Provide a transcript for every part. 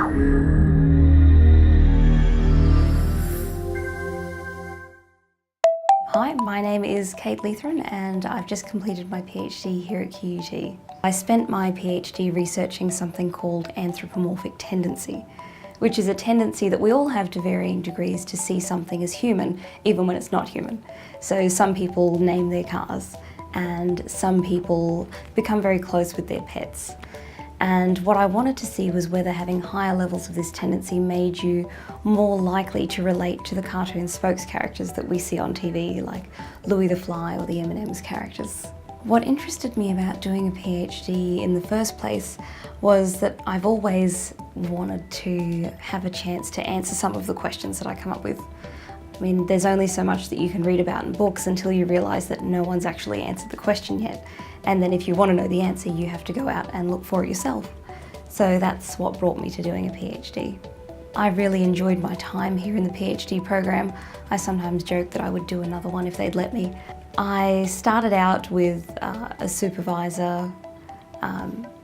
Hi, my name is Kate Letheren and I've just completed my PhD here at QUT. I spent my PhD researching something called anthropomorphic tendency, which is a tendency that we all have to varying degrees to see something as human, even when it's not human. So some people name their cars and some people become very close with their pets. And what I wanted to see was whether having higher levels of this tendency made you more likely to relate to the cartoon spokes characters that we see on TV, like Louis the Fly or the M&M's characters. What interested me about doing a PhD in the first place was that I've always wanted to have a chance to answer some of the questions that I come up with. I mean, there's only so much that you can read about in books until you realise that no one's actually answered the question yet. And then if you want to know the answer, you have to go out and look for it yourself. So that's what brought me to doing a PhD. I really enjoyed my time here in the PhD program. I sometimes joke that I would do another one if they'd let me. I started out with a supervisor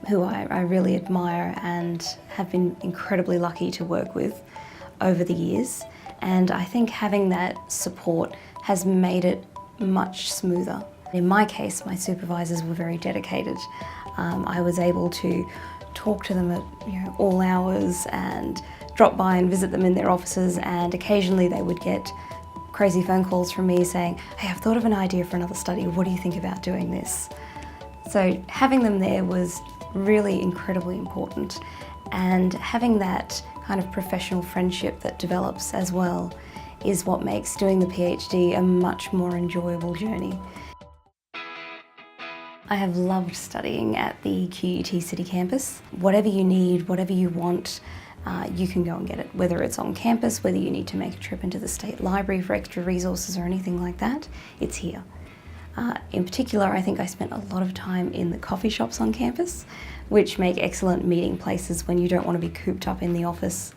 who I really admire and have been incredibly lucky to work with over the years. And I think having that support has made it much smoother. In my case, my supervisors were very dedicated. I was able to talk to them at all hours and drop by and visit them in their offices, and occasionally they would get crazy phone calls from me saying, "Hey, I've thought of an idea for another study, what do you think about doing this?" So having them there was really incredibly important, and having that kind of professional friendship that develops as well is what makes doing the PhD a much more enjoyable journey. I have loved studying at the QUT City campus. Whatever you need, whatever you want, you can go and get it. Whether it's on campus, whether you need to make a trip into the State Library for extra resources or anything like that, it's here. In particular, I think I spent a lot of time in the coffee shops on campus, which make excellent meeting places when you don't want to be cooped up in the office.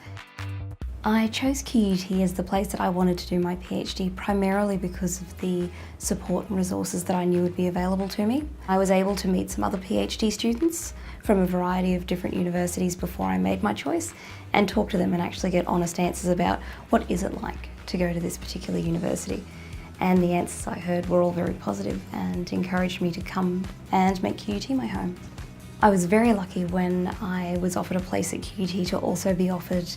I chose QUT as the place that I wanted to do my PhD primarily because of the support and resources that I knew would be available to me. I was able to meet some other PhD students from a variety of different universities before I made my choice and talk to them and actually get honest answers about what is it like to go to this particular university. And the answers I heard were all very positive and encouraged me to come and make QUT my home. I was very lucky when I was offered a place at QUT to also be offered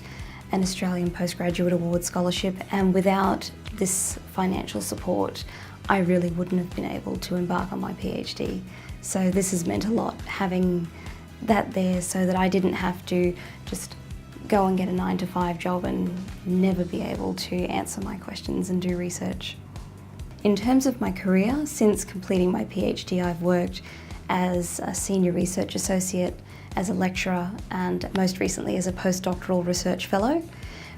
an Australian Postgraduate Award Scholarship, and without this financial support I really wouldn't have been able to embark on my PhD. So this has meant a lot, having that there so that I didn't have to just go and get a 9-to-5 job and never be able to answer my questions and do research. In terms of my career, since completing my PhD I've worked as a senior research associate, as a lecturer, and most recently as a postdoctoral research fellow,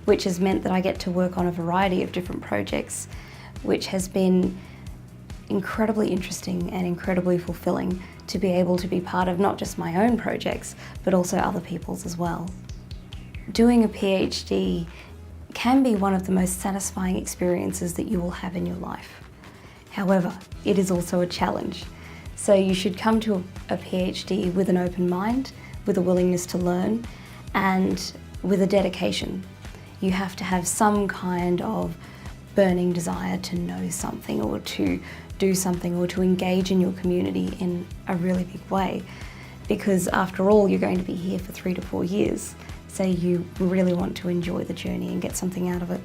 which has meant that I get to work on a variety of different projects, which has been incredibly interesting and incredibly fulfilling to be able to be part of not just my own projects, but also other people's as well. Doing a PhD can be one of the most satisfying experiences that you will have in your life. However, it is also a challenge. So you should come to a PhD with an open mind, with a willingness to learn, and with a dedication. You have to have some kind of burning desire to know something or to do something or to engage in your community in a really big way. Because after all, you're going to be here for 3 to 4 years. So you really want to enjoy the journey and get something out of it.